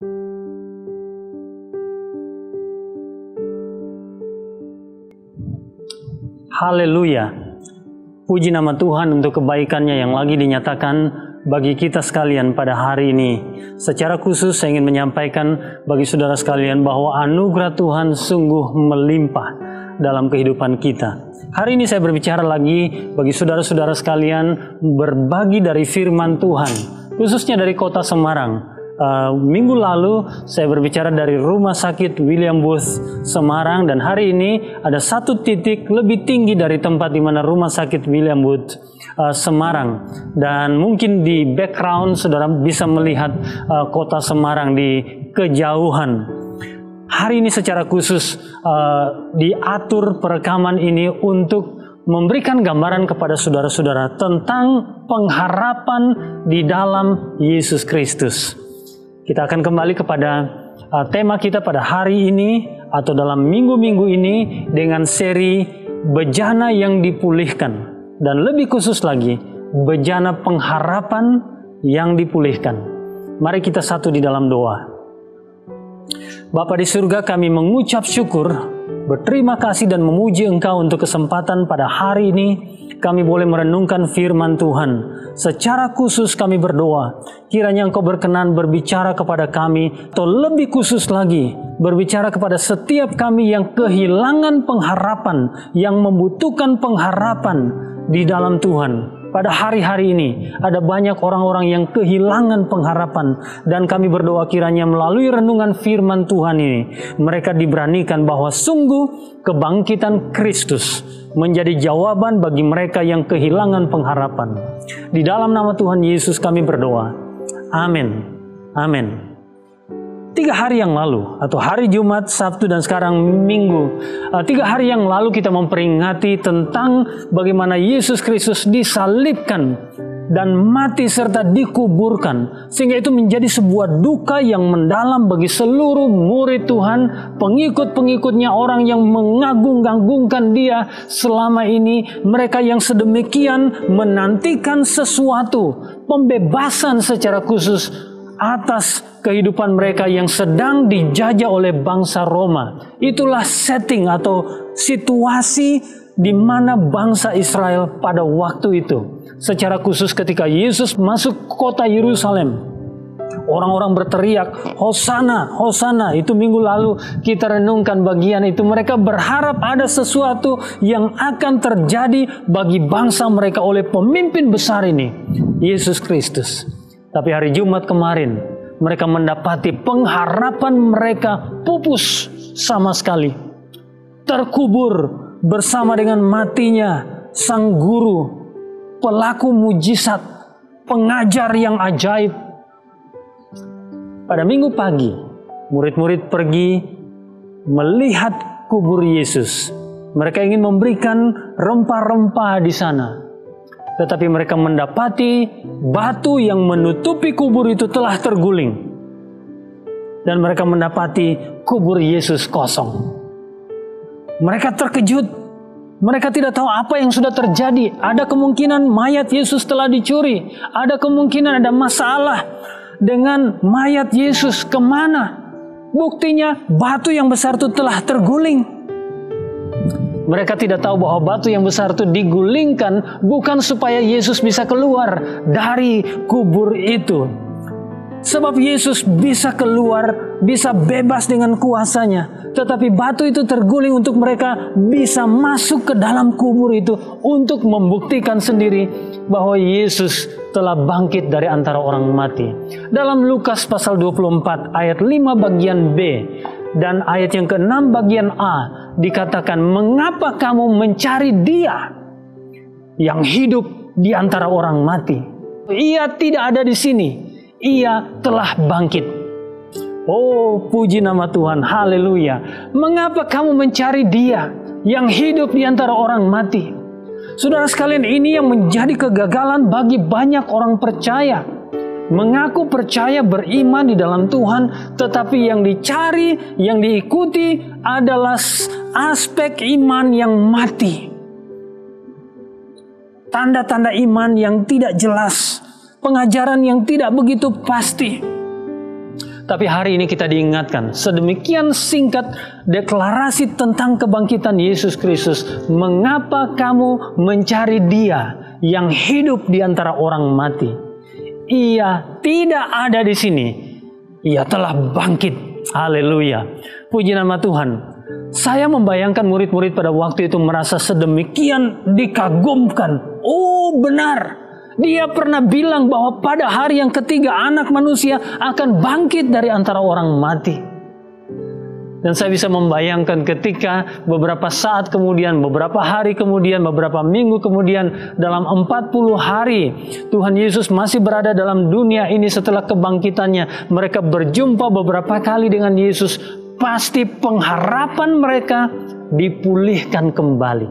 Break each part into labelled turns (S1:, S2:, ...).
S1: Haleluya. Puji nama Tuhan untuk kebaikannya yang lagi dinyatakan bagi kita sekalian pada hari ini. Secara khusus saya ingin menyampaikan bagi saudara sekalian bahwa anugerah Tuhan sungguh melimpah dalam kehidupan kita. Hari ini saya berbicara lagi bagi saudara-saudara sekalian berbagi dari firman Tuhan, khususnya dari kota Semarang. Minggu lalu saya berbicara dari Rumah Sakit William Booth Semarang, dan hari ini ada satu titik lebih tinggi dari tempat di mana Rumah Sakit William Booth Semarang, dan mungkin di background saudara bisa melihat kota Semarang di kejauhan. Hari ini secara khusus diatur perekaman ini untuk memberikan gambaran kepada saudara-saudara tentang pengharapan di dalam Yesus Kristus. Kita akan kembali kepada tema kita pada hari ini atau dalam minggu-minggu ini dengan seri Bejana yang Dipulihkan, dan lebih khusus lagi bejana pengharapan yang dipulihkan. Mari kita satu di dalam doa. Bapa di surga, kami mengucap syukur, berterima kasih dan memuji Engkau untuk kesempatan pada hari ini kami boleh merenungkan firman Tuhan. Secara khusus kami berdoa, kiranya Engkau berkenan berbicara kepada kami, atau lebih khusus lagi, berbicara kepada setiap kami yang kehilangan pengharapan, yang membutuhkan pengharapan di dalam Tuhan. Pada hari-hari ini ada banyak orang-orang yang kehilangan pengharapan, dan kami berdoa kiranya melalui renungan firman Tuhan ini mereka diberanikan bahwa sungguh kebangkitan Kristus menjadi jawaban bagi mereka yang kehilangan pengharapan. Di dalam nama Tuhan Yesus kami berdoa. Amin. Amin. 3 hari yang lalu, atau hari Jumat, Sabtu, dan sekarang Minggu, 3 hari yang lalu kita memperingati tentang bagaimana Yesus Kristus disalibkan dan mati serta dikuburkan, sehingga itu menjadi sebuah duka yang mendalam bagi seluruh murid Tuhan, pengikut-pengikutnya, orang yang mengagung-agungkan Dia selama ini, mereka yang sedemikian menantikan sesuatu, pembebasan secara khusus atas kehidupan mereka yang sedang dijajah oleh bangsa Roma. Itulah setting atau situasi di mana bangsa Israel pada waktu itu. Secara khusus ketika Yesus masuk kota Yerusalem, orang-orang berteriak, Hosana, Hosana. Itu minggu lalu kita renungkan bagian itu. Mereka berharap ada sesuatu yang akan terjadi bagi bangsa mereka oleh pemimpin besar ini, Yesus Kristus. Tapi hari Jumat kemarin, mereka mendapati pengharapan mereka pupus sama sekali. Terkubur bersama dengan matinya sang guru, pelaku mujizat, pengajar yang ajaib. Pada minggu pagi, murid-murid pergi melihat kubur Yesus. Mereka ingin memberikan rempah-rempah di sana. Tetapi mereka mendapati batu yang menutupi kubur itu telah terguling. Dan mereka mendapati kubur Yesus kosong. Mereka terkejut. Mereka tidak tahu apa yang sudah terjadi. Ada kemungkinan mayat Yesus telah dicuri. Ada kemungkinan ada masalah dengan mayat Yesus. Kemana? Buktinya batu yang besar itu telah terguling. Mereka tidak tahu bahwa batu yang besar itu digulingkan bukan supaya Yesus bisa keluar dari kubur itu. Sebab Yesus bisa keluar, bisa bebas dengan kuasanya. Tetapi batu itu terguling untuk mereka bisa masuk ke dalam kubur itu untuk membuktikan sendiri bahwa Yesus telah bangkit dari antara orang mati. Dalam Lukas pasal 24 ayat 5 bagian B dan ayat yang ke-6 bagian A dikatakan, mengapa kamu mencari Dia yang hidup di antara orang mati? Ia tidak ada di sini. Ia telah bangkit. Oh, puji nama Tuhan. Haleluya. Mengapa kamu mencari Dia yang hidup di antara orang mati? Saudara sekalian, ini yang menjadi kegagalan bagi banyak orang percaya. Mengaku percaya, beriman di dalam Tuhan, tetapi yang dicari, yang diikuti adalah aspek iman yang mati. Tanda-tanda iman yang tidak jelas, pengajaran yang tidak begitu pasti. Tapi hari ini kita diingatkan, sedemikian singkat deklarasi tentang kebangkitan Yesus Kristus. Mengapa kamu mencari Dia yang hidup di antara orang mati? Ia tidak ada di sini. Ia telah bangkit. Haleluya. Puji nama Tuhan. Saya membayangkan murid-murid pada waktu itu merasa sedemikian dikagumkan. Oh, benar. Dia pernah bilang bahwa pada hari yang ketiga anak manusia akan bangkit dari antara orang mati. Dan saya bisa membayangkan ketika beberapa saat kemudian, beberapa hari kemudian, beberapa minggu kemudian, dalam 40 hari Tuhan Yesus masih berada dalam dunia ini setelah kebangkitannya. Mereka berjumpa beberapa kali dengan Yesus. Pasti pengharapan mereka dipulihkan kembali.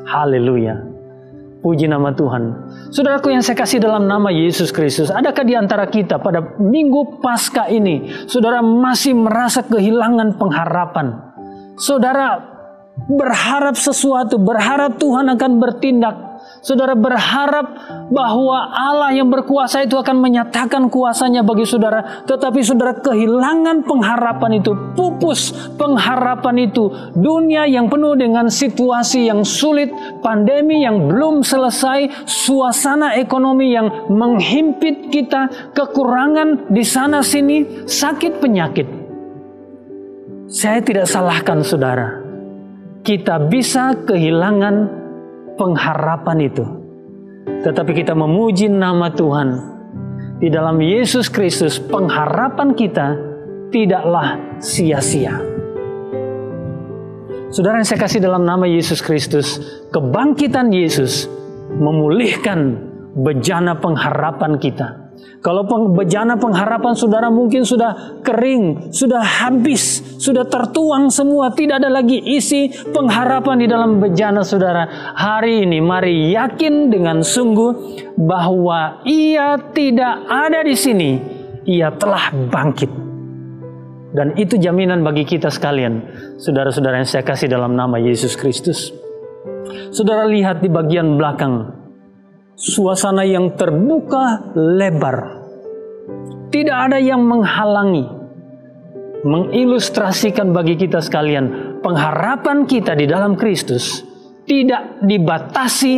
S1: Haleluya. Puji nama Tuhan. Saudaraku yang saya kasih dalam nama Yesus Kristus, adakah di antara kita pada minggu Paskah ini, saudara masih merasa kehilangan pengharapan? Saudara berharap sesuatu, berharap Tuhan akan bertindak. Saudara berharap bahwa Allah yang berkuasa itu akan menyatakan kuasanya bagi saudara. Tetapi saudara kehilangan pengharapan itu, pupus pengharapan itu. Dunia yang penuh dengan situasi yang sulit, pandemi yang belum selesai, suasana ekonomi yang menghimpit kita, kekurangan di sana sini, sakit penyakit. Saya tidak salahkan saudara. Kita bisa kehilangan pengharapan itu. Tetapi kita memuji nama Tuhan. Di dalam Yesus Kristus, pengharapan kita tidaklah sia-sia. Saudara yang saya kasih dalam nama Yesus Kristus, kebangkitan Yesus memulihkan bejana pengharapan kita. Kalau bejana pengharapan saudara mungkin sudah kering, sudah habis, sudah tertuang semua, tidak ada lagi isi pengharapan di dalam bejana saudara. Hari ini mari yakin dengan sungguh bahwa Ia tidak ada di sini. Ia telah bangkit. Dan itu jaminan bagi kita sekalian, saudara-saudara yang saya kasih dalam nama Yesus Kristus. Saudara lihat di bagian belakang, suasana yang terbuka lebar. Tidak ada yang menghalangi. Mengilustrasikan bagi kita sekalian, pengharapan kita di dalam Kristus tidak dibatasi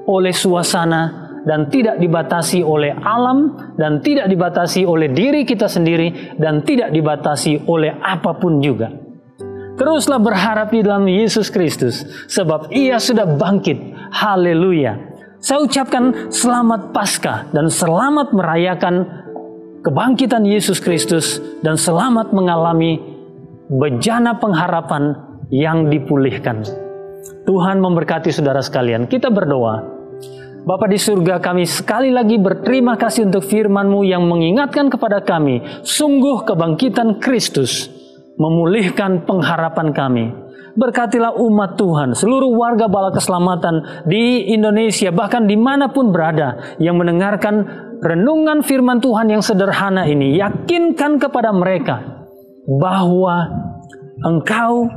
S1: oleh suasana, dan tidak dibatasi oleh alam, dan tidak dibatasi oleh diri kita sendiri, dan tidak dibatasi oleh apapun juga. Teruslah berharap di dalam Yesus Kristus, sebab Ia sudah bangkit. Haleluya. Saya ucapkan selamat Paskah dan selamat merayakan kebangkitan Yesus Kristus dan selamat mengalami bejana pengharapan yang dipulihkan. Tuhan memberkati saudara sekalian. Kita berdoa. Bapa di surga, kami sekali lagi berterima kasih untuk firman-Mu yang mengingatkan kepada kami, sungguh kebangkitan Kristus memulihkan pengharapan kami. Berkatilah umat Tuhan, seluruh warga Bala Keselamatan di Indonesia, bahkan dimanapun berada, yang mendengarkan renungan firman Tuhan yang sederhana ini. Yakinkan kepada mereka bahwa Engkau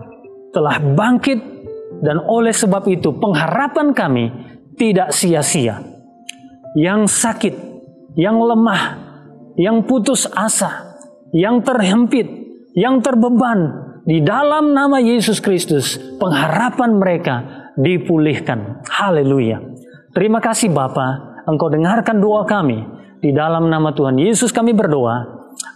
S1: telah bangkit, dan oleh sebab itu pengharapan kami tidak sia-sia. Yang sakit, yang lemah, yang putus asa, yang terhimpit, yang terbeban, di dalam nama Yesus Kristus, pengharapan mereka dipulihkan. Haleluya. Terima kasih Bapa, Engkau dengarkan doa kami. Di dalam nama Tuhan Yesus kami berdoa.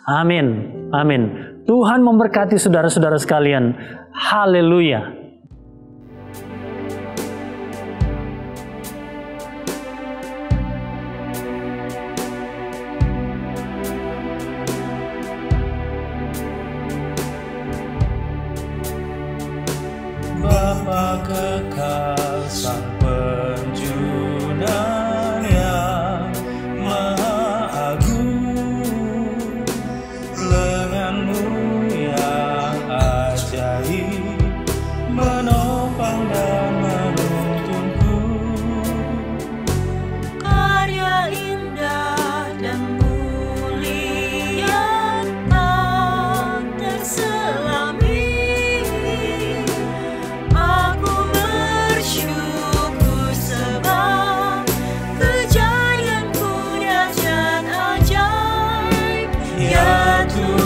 S1: Amin. Amin. Tuhan memberkati saudara-saudara sekalian. Haleluya.
S2: Bapa kekal sang penjunan yang maha agung, lengan-Mu yang ajaib Tuhan.